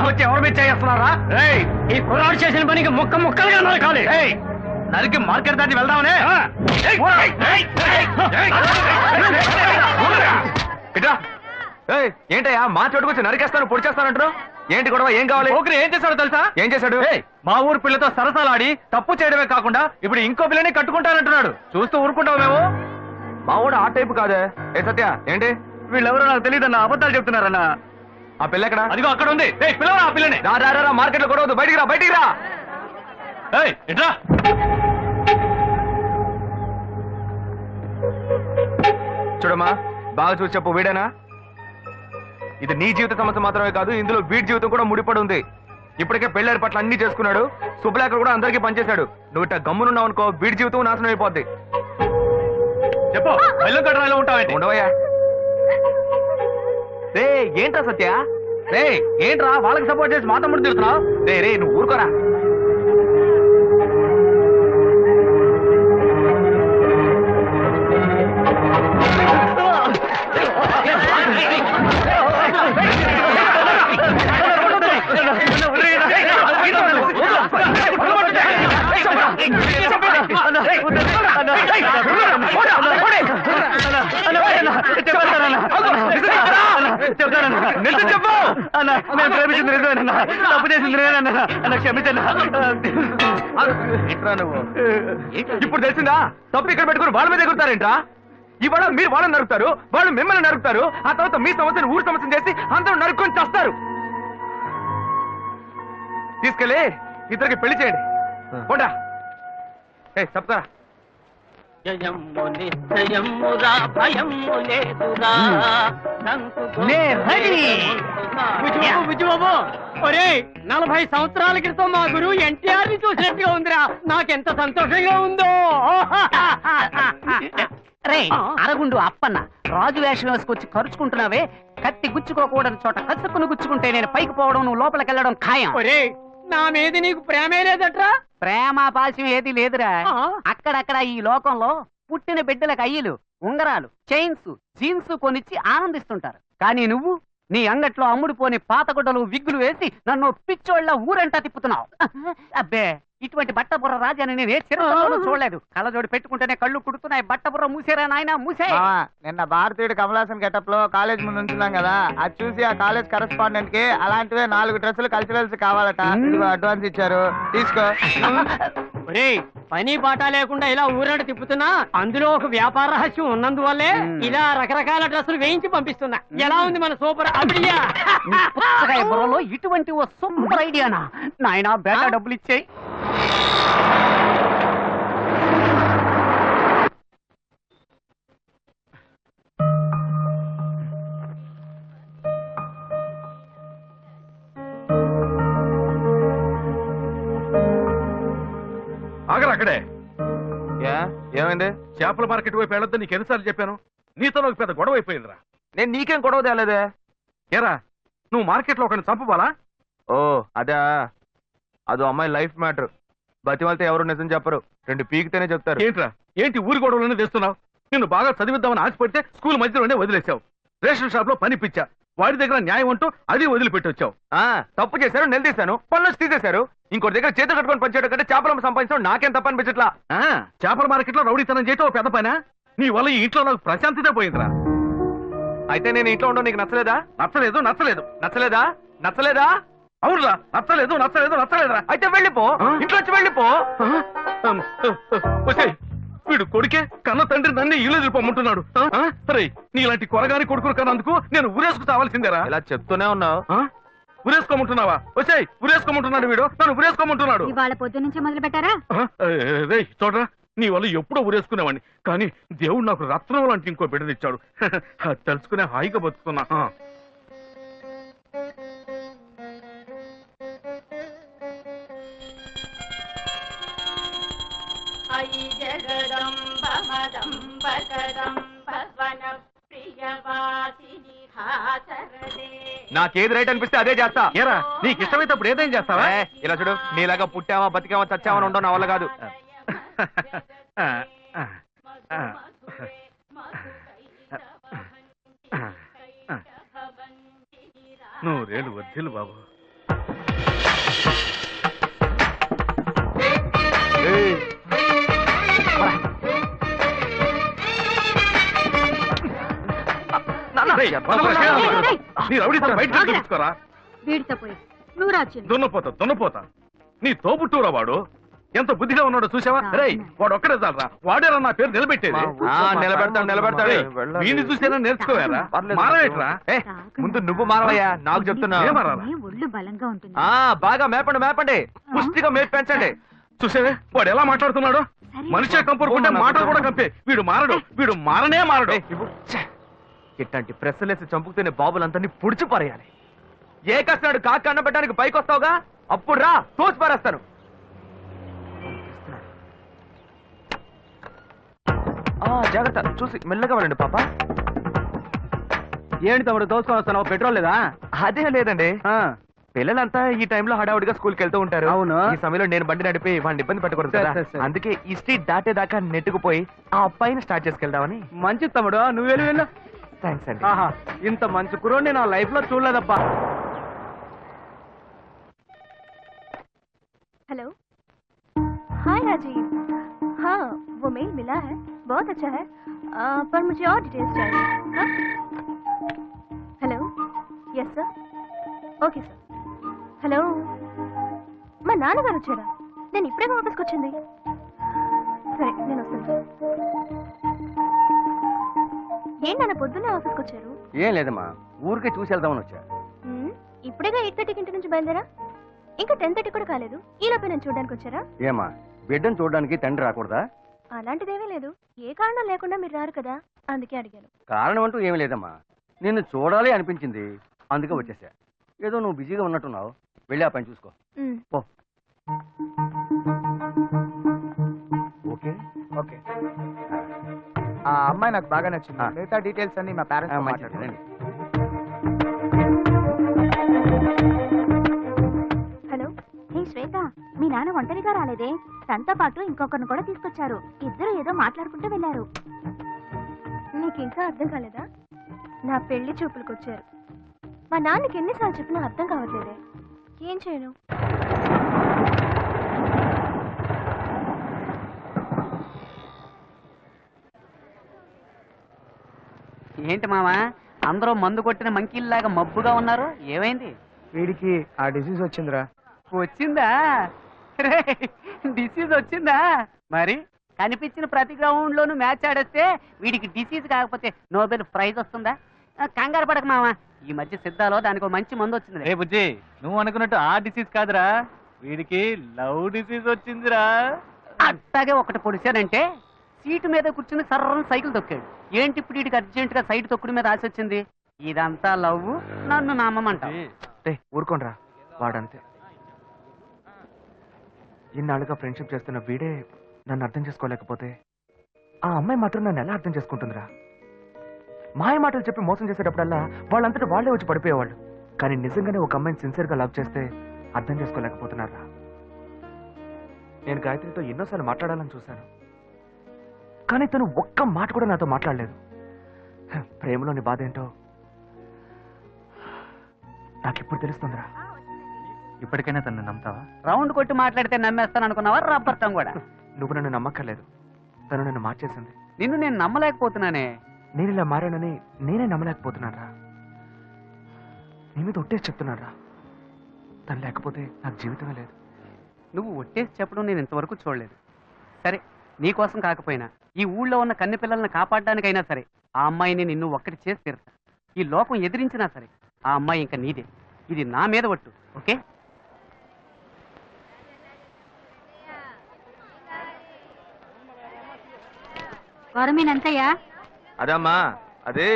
S4: వచ్చి ఎవరి మీద చేస్తున్నారా? ఈ కుర్రాడు చేసిన పనికి ముక్క ముక్కలుగా నరకాలి.
S6: నరికి మార్కెట్ దాటి వెళ్దామనే.
S2: ఏంటయ్యా మా చోటుకొచ్చి నరికేస్తాను పొడి చేస్తానంటారు? ఏంటి గొడవ? ఏం కావాలి?
S6: పోకిరి ఏం చేశాడో తెలుసా?
S2: ఏం చేశాడు?
S6: మా ఊరు పిల్లతో సరసాలాడి తప్పు చేయడమే కాకుండా ఇప్పుడు ఇంకో పిల్లని కట్టుకుంటానంటున్నాడు. చూస్తూ ఊరుకుంటావు మేము?
S2: మా ఊడు ఆ టైపు కాదే. ఏ సత్య ఏంటి?
S6: వీళ్ళెవరో నాకు తెలియదన్నా, అబద్ధాలు చెప్తున్నారన్నా.
S2: ఆ పిల్ల ఎక్కడ?
S6: అదిగో అక్కడ ఉంది. పిల్లవరా ఆ పిల్లని?
S2: రా మార్కెట్ లో గొడవద్దు, బయటికి రా, బయటికి రా.
S6: ఎట్రా?
S2: చూడమ్మా బాగా చూసి చెప్పు, వీడేనా? ఇది నీ జీవిత సమస్య మాత్రమే కాదు, ఇందులో వీడి జీవితం కూడా ముడిపడి ఉంది. ఇప్పటికే పెళ్లి పట్ల అన్ని చేసుకున్నాడు, శుభలేఖ కూడా అందరికీ పనిచేశాడు. నువ్వు ఇట్లా గమ్మునున్నావు అనుకో, వీడి జీవితం నాశనం అయిపోద్ది.
S6: చెప్పు, బెల్లం కట్టరాలో ఉంటావేంటి?
S2: ఉండవయ్యా. రే ఏంట్రా సత్య?
S6: రే ఏంట్రా వాళ్ళకి సపోర్ట్ చేసి మా తమ్ముడు తిరుగుతున్నావు?
S2: రే నువ్వు ఊరుకోరా.
S6: ప్రేమించింది నిజమేనన్నా, తప్పు చేసింది నేనన్నా, క్షమించన్నా.
S2: ఇప్పుడు తెలిసిందా? తప్పు ఇక్కడ పెట్టుకుని వాళ్ళ మీద ఎగురుతారేంట్రా? ఇవాళ మీరు వాళ్ళని నరుకుతారు, వాళ్ళు మిమ్మల్ని నరుకుతారు, ఆ తర్వాత మీ సమస్యను ఊరు సమస్యను చేసి అందరూ నరుక్కొని చేస్తారు. తీసుకెళ్ళి ఇద్దరికి పెళ్లి చేయండి. పోండా. చెప్తారా?
S4: ఒరే 40 సంవత్సరాల క్రితం మా గురువు ఎన్టీఆర్ ని చూసినట్టుగా ఉందిరా. నాకెంత సంతోషంగా ఉందో. రే అరగుండు అప్పన్న, రాజు వేషం వేసుకొచ్చి ఖర్చుకుంటున్నావే. కత్తి గుచ్చుకోకూడని చోట కసుక్కును గుచ్చుకుంటే నేను పైకి పోవడం, నువ్వు లోపలికి వెళ్ళడం ఖాయం. నా మీద నీకు ప్రేమే లేదట్రా? ప్రేమ పాశం ఏది లేదురా. అక్కడక్కడ ఈ లోకంలో పుట్టిన బిడ్డలకు అయ్యలు, ఉంగరాలు, చైన్స్, జీన్స్ కొనిచ్చి ఆనందిస్తుంటారు. కానీ నువ్వు నీ అంగట్లో అమ్ముడుపోని పాతగుడ్డలు, విగ్గులు వేసి నన్ను పిచ్చోళ్ళ ఊరంటా తిప్పుతున్నావు. అబ్బే ఇటువంటి బట్టబుర్ర రాజాని నేను ఏ చిరతలోనూ చూడలేదు. కళ్ళజోడు పెట్టుకుంటేనే కళ్ళు కుడుతున్నాయి. బట్టబుర్ర మూసేరా నాయన, మూసే.
S3: నిన్న భారతీయుడు కమలాసన్ గెటప్ లో కాలేజ్ ముందు ఉంచున్నాం కదా, అది చూసి ఆ కాలేజ్ కరెస్పాండెంట్ కి అలాంటివే 4 డ్రెస్సులు కల్చరల్స్ కావాలట. ఇదిగో అడ్వాన్స్ ఇచ్చారు, తీసుకో.
S8: పని పాట లేకుండా ఇలా ఊరట తిప్పుతున్నా అందులో ఒక వ్యాపార రహస్యం ఉన్నందువల్లే ఇలా రకరకాల డ్రెస్సులు వేయించి పంపిస్తున్నా. ఎలా ఉంది మన సూపర్ ఐడియా?
S4: పుచ్చకాయ బుర్రలో ఇటువంటి ఓ సూపర్ ఐడియానా? నాయనా బేటా డబ్బులు ఇచ్చేయి.
S6: ఆగరా అక్కడే.
S2: ఏమైంది?
S6: చేపల మార్కెట్ వైపు వెళ్ళొద్దు నీకు ఎన్నిసార్లు చెప్పాను? నీతో నాకు పెద్ద గొడవ అయిపోయిందిరా.
S2: నేను నీకేం గొడవ తేలేదే.
S6: ఏరా నువ్వు మార్కెట్ లో ఒకరిని చంపబాలా?
S2: ఓ అదా, అదో అమ్మాయి లైఫ్ మ్యాటర్. బతిమాలితే ఎవరు నిజం చెప్పరు, 2 పీకితేనే చెప్తారు.
S6: ఏంట్రా ఏంటి ఊరి గొడవలోనే తెస్తున్నావు? నిన్ను బాగా చదివిద్దామని ఆశపడితే స్కూల్ మధ్యలోనే వదిలేసావు. రేషన్ షాప్ లో పని పిచ్చా, వాడి దగ్గర న్యాయం అంటూ అది వదిలిపెట్టి వచ్చావు.
S2: తప్పు చేశారు, నిలదీశాను, పనులు తీసేశారు. ఇంకోటి దగ్గర చేతులు కట్టుకొని పనిచేయడం కంటే చేపలు సంపాదించడం నాకేం తప్ప అనిపించట్లా.
S6: చేపల మార్కెట్ లో రౌడీతనం చేయటం పెద్ద పైన. నీ వల్ల ఈ ఇంట్లో నాకు ప్రశాంతత పోయిందిరా.
S2: అయితే నేను ఇంట్లో ఉండడం నీకు నచ్చలేదా?
S6: నచ్చలేదు నచ్చలేదు
S2: నచ్చలేదా? నచ్చలేదా?
S6: అవునురా, నచ్చలేదు నచ్చలేదు నచ్చలేదురా.
S2: అయితే వెళ్ళిపో, ఇంట్లో వచ్చి వెళ్ళిపో.
S6: వీడు కొడుకే కన్న తండ్రి నన్ను ఇల్లు వెళ్ళిపోమంటున్నాడు. నీలాంటి కొరగాని కొడుకులు కన్నందుకు నేను ఊరేసుకు తావాల్సిందేరా.
S2: ఇలా చెప్తూనే ఉన్నావు.
S6: ఊరేసుకోమంటున్నావా? వచ్చాయి ఊరేసుకోమంటున్నాడు వీడు, నన్ను ఊరేసుకోమంటున్నాడు.
S7: ఇవాళ పొద్దు నుంచి మొదలు పెట్టారా?
S6: రే చూడరా, నీ వల్ల ఎప్పుడో ఊరేసుకునేవాడిని, కానీ దేవుడు నాకు రత్నం లాంటి ఇంకో బిడ్డనిచ్చాడు. అది తెలుసుకునే హాయిగా బతుకుతున్నా.
S2: నాకేది రైట్ అనిపిస్తే అదే చేస్తా.
S6: ఏరా నీకు ఇష్టమైతే అప్పుడు ఏదేం చేస్తావా?
S2: ఇలా చూడు, నీలాగా పుట్టావా బతికావా చచ్చావా ఉండవు నా వల్ల కాదు.
S6: నువ్వు రేలు వద్దులు బాబు.
S7: రేయ్,
S6: బయట చూపించుకోరా.
S7: వీడితో పోయి నువ్వు రాజు.
S6: దున్నపోతా నీ తోబుట్టూరా వాడు. ఎంత బుద్ధిగా ఉన్నాడో చూసావా? రే వాడు ఒక్కడే చాలరా, వాడేరా నా పేరు నిలబెట్టేది.
S2: నిలబెడతాడు.
S6: వీడిని చూసేనా నేర్చుకోవారా? మారవేట్రా.
S2: ముందు నువ్వు మారవయ్యా, నాకు చెప్తున్నా.
S7: ఒళ్ళు బలంగా ఉంటుంది.
S2: బాగా మేపండి, పుష్టిగా మేపు పెంచండి.
S6: చూసావే వాడు ఎలా మాట్లాడుతున్నాడు? మనిషే కంపరుకుంటే మాటలు కూడా కంపే. వీడు మారనే మారడు.
S2: ఇట్లాంటి ప్రెస్సులేసి చంపుకునే బాబులందరినీ పుడిచి పారేయాలి. ఏ కష్టనాడు కాకి అన్న పెట్టడానికి పైకి వస్తావుగా, అప్పుడు రా తోసి పారేస్తాను. జాగ్రత్త, చూసి మెల్లగా వెళ్ళండి పాప.
S4: ఏంటి తమ్ముడు దోసుకొని వస్తున్నావు? పెట్రోల్ లేదా?
S2: అదే లేదండి, పిల్లలంతా ఈ టైంలో హడావుడిగా స్కూల్కి వెళ్తూ ఉంటారు.
S4: అవును.
S2: ఈ సమయంలో నేను బండి నడిపి వాడిని ఇబ్బంది పెట్టకూడదు కదా.
S4: సరే.
S2: అందుకే ఈ స్ట్రీట్ దాటేదాకా నెట్టుకుపోయి ఆ అబ్బాయిని స్టార్ట్ చేసుకెళ్దామని.
S4: మంచి తమ్ముడు, నువ్వు వెళ్ళు.
S2: థ్యాంక్స్ అండి.
S4: ఆహా, ఇంత మంచి కుర్రోడిని నా లైఫ్ లో చూడలేదబ్బా.
S5: हेलो, हाय राजीव. हाँ, वो मेल मिला है, बहुत अच्छा है, पर मुझे और डिटेल्स चाहिए. हाँ? Hello, yes sir, okay sir. Hello, మా నాన్నగారు వచ్చారా? నేను ఇప్పుడే ఆఫీస్కి వచ్చింది. సరే నేను వస్తాను. ఏంటన్న పొద్దున్నే ఆఫీస్కి వచ్చారు?
S4: ఏం లేదమ్మా, ఊరికే చూసి వెళ్దామని వచ్చా.
S5: ఇప్పుడేగా 8:30కి ఇంటి నుంచి బయలుదేరా, ఇంకా 10:30 కూడా కాలేదు. ఈ లోపే నేను చూడడానికి వచ్చారా?
S4: ఏమా బిడ్డను చూడడానికి తండ్రి రాకూడదా?
S5: అలాంటిదేమీ లేదు, ఏ కారణం లేకుండా మీరు రారు కదా, అందుకే అడిగాను.
S4: కారణం అంటూ ఏమీ లేదమ్మా, నిన్ను చూడాలి అనిపించింది, అందుకే వచ్చేసా. ఏదో నువ్వు బిజీగా ఉన్నట్టున్నావు, వెళ్ళి ఆ పని చూసుకో. పో. ఓకే
S3: ఓకే, ఆ అమ్మాయి నాకు బాగా నచ్చింది. మిగతా డీటెయిల్స్ అన్ని మా పేరెంట్స్ మాట్లాడండి.
S5: హలో, హే శ్వేత, మీ నాన్న ఒంటరిగా రాలేదే, తనతో పాటు ఇంకొకరిని కూడా తీసుకొచ్చారు. ఇద్దరు ఏదో మాట్లాడుకుంటూ వెళ్ళారు. నీకు ఇంకా అర్థం కాలేదా? నా పెళ్లి చూపులకు వచ్చారు. మా నాన్నకి ఎన్నిసార్లు చెప్పినా అర్థం కావట్లేదే, ఏం చేయను?
S4: ఏంటి మావా, అందరూ మందు కొట్టిన మంకీల్లాగా మబ్బుగా ఉన్నారు, ఏమైంది?
S3: వీడికి ఆ డిసీజ్ వచ్చిందిరా.
S4: వచ్చిందా? డిసీజ్ వచ్చిందా? మరి కనిపించిన ప్రతి గ్రౌండ్ లోను మ్యాచ్ ఆడేస్తే వీడికి డిసీజ్ కాకపోతే నోబెల్ ప్రైజ్ వస్తుందా? కంగారు పడక మామ, ఈ మధ్య సిద్ధాలో దానికి మంచి మందు వచ్చింది.
S2: రే బుజ్జి, నువ్వు అనుకున్నట్టు ఆ డిసీజ్ కాదురా, వీడికి లవ్ డిసీజ్ వచ్చిందిరా.
S4: అట్టాగే ఒకటి పొడిచానంటే సీటు మీద కూర్చుని సర్రం సైకిల్ తొక్కాడు. ఏంటి ఇప్పుడు వీడికి అర్జెంట్ గా సైడ్ తొక్కుడు మీద ఆశ వచ్చింది? ఇదంతా లవ్, నన్ను నమ్మమంట.
S2: ఊరుకోనరా, వాడంతే. ఇన్నాళ్ళుగా ఫ్రెండ్షిప్ చేస్తున్న వీడే నన్ను అర్థం చేసుకోలేకపోతే ఆ అమ్మాయి మాత్రం నన్ను ఎలా అర్థం చేసుకుంటుందిరా? మాయ మాటలు చెప్పి మోసం చేసేటప్పుడల్లా వాళ్ళంతటా వాళ్ళే వచ్చి పడిపోయేవాళ్ళు. కానీ నిజంగానే ఒక అమ్మాయిని సిన్సియర్గా లవ్ చేస్తే అర్థం చేసుకోలేకపోతున్నారా? నేను గాయత్రితో ఎన్నోసార్లు మాట్లాడాలని చూశాను, కానీ తను ఒక్క మాట కూడా నాతో మాట్లాడలేదు. ప్రేమలోని బాధ ఏంటో నాకిప్పుడు తెలుస్తుందిరా. ఇప్పటికైనా తను నమ్ముతావా?
S4: రౌండ్ కొట్టి మాట్లాడితే నమ్మేస్తాను అనుకున్నావా? రబ్బర్తం కూడా.
S2: నువ్వు నన్ను నమ్మక్కర్లేదు, తను నన్ను మార్చేసింది.
S4: నిన్ను నేను నమ్మలేకపోతున్నానే.
S2: నేను ఇలా మారానని నేనే నమ్మలేకపోతున్నారా? నీ మీద ఒట్టేసి చెప్తున్నారా, తను లేకపోతే నాకు జీవితమే లేదు.
S4: నువ్వు ఒట్టేసి చెప్పడం నేను ఇంతవరకు చూడలేదు. సరే, నీకోసం కాకపోయినా ఈ ఊళ్ళో ఉన్న కన్నె పిల్లల్ని కాపాడడానికైనా సరే ఆ అమ్మాయిని నిన్ను ఒక్కటి చేసి తీరుతా. ఈ లోకం ఎదిరించినా సరే ఆ అమ్మాయి ఇంకా నీదే. ఇది నా మీద ఒట్టు, ఓకే?
S5: కొరమీన్ ఎంతయ్యా?
S2: అదమ్మా, అదే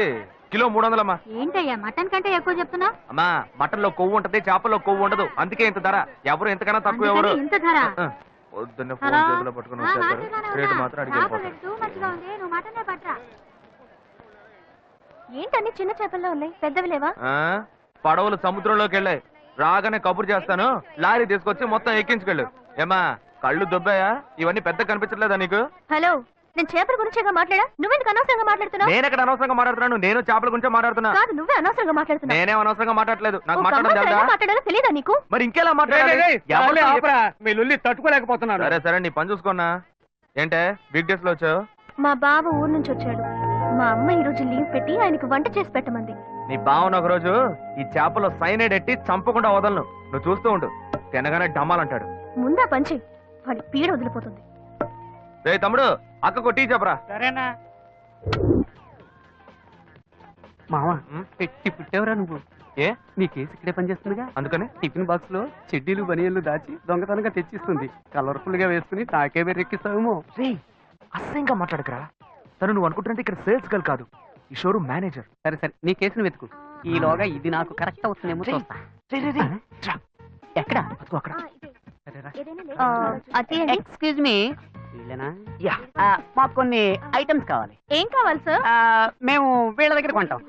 S2: కిలో 300 అమ్మా.
S5: ఏంటయ్యా మటన్ కంటే ఎక్కువ చెప్తున్నావు?
S2: అమ్మా, మటన్ లో కొవ్వు ఉంటది, చేపల్లో కొవ్వు ఉండదు, అందుకే ఇంత ధర. ఎవరు ఎంతకన్నా తక్కువ ఎవరు.
S5: ఇంత ధర?
S2: పొద్దున్నే ఫోన్ చేతిలో పట్టుకుని వచ్చేస్తారు, రేటు మాత్రం అడిగి వెళ్ళిపోతారు.
S5: ఏంటన్ని చిన్న చేపల్లో ఉన్నాయి, పెద్దవి లేవా?
S2: పడవలు సముద్రంలోకి వెళ్ళాయి, రాగానే కబురు చేస్తాను, లారీ తీసుకొచ్చి మొత్తం ఎక్కించుకెళ్ళు. ఏమా, కళ్ళు దొబ్బాయా? ఇవన్నీ పెద్ద కనిపించట్లేదా నీకు?
S5: హలో, నేను చేపల గురించేగా మాట్లాడా, నువ్వెందుకు అనవసరంగా మాట్లాడుతున్నావు?
S2: నేను ఎక్కడ అనవసరంగా మాట్లాడుతున్నాను? నేను చేపల గురించే మాట్లాడుతున్నా.
S5: కాదు, నువ్వే అనవసరంగా మాట్లాడుతున్నావు.
S2: నేనే అనవసరంగా మాట్లాడలేదు, నాకు
S5: ఒక
S2: మాట్లాడడం
S5: అమ్మాయితో
S2: తెలుసా?
S5: ఎలా మాట్లాడాలో తెలీదా నీకు?
S2: మరి ఇంకెలా మాట్లాడాలి? ఎవరితో
S6: మీ లొల్లి తట్టుకోలేకపోతున్నాను.
S2: సరే సరే, నీ పని చూసుకున్నా. ఏంటే వీక్ డేస్ లో వచ్చావు?
S5: మా బావ ఊరు నుంచి వచ్చాడు. మా అమ్మ ఈ రోజు లీవ్ పెట్టి ఆయనకు వంట చేసి పెట్టమంది.
S2: నీ బావన ఒక రోజు ఈ చేపలో సైనైడ్ ఎట్టి చంపకుండా వదలను, నువ్వు చూస్తూ ఉండు. తినగానే డమ్మాలంటాడు.
S5: ముందా పంచి, వాడి పీడ వదిలిపోతుంది.
S2: రే తమ్ముడు, అక్కకు టీ చెప్పరా.
S4: సరేనా మావా? పెట్టి పుట్టేవరా నువ్వు?
S2: ఏ,
S4: నీ కేసు ఇక్కడే పనిచేస్తుందిగా,
S2: అందుకని
S4: టిఫిన్ బాక్స్ లో చెడ్డీలు బనియన్లు దాచి దొంగతనంగా తెచ్చిస్తుంది. కలర్ఫుల్ గా వేసుకుని నాకే బెర్రెక్కిస్తావేమో.
S2: రే, అసహ్యంగా మాట్లాడకరా. తను నువ్వు అనుకుంటుంటే ఇక్కడ సేల్స్ గర్ల్ కాదు, ఈ షోరూమ్ మేనేజర్.
S4: సరే సరే, నీ కేసును వెతుకు. ఈలోగా ఇది నాకు కరెక్ట్ అవుతుందేమో చూస్తా. ఎక్కడ?
S2: అక్కడ.
S4: ఎక్స్క్యూజ్ మీ, మాకు కొన్ని ఐటమ్స్ కావాలి.
S5: ఏం కావాలి సార్?
S4: మేము వీళ్ళ దగ్గర కొంటాం.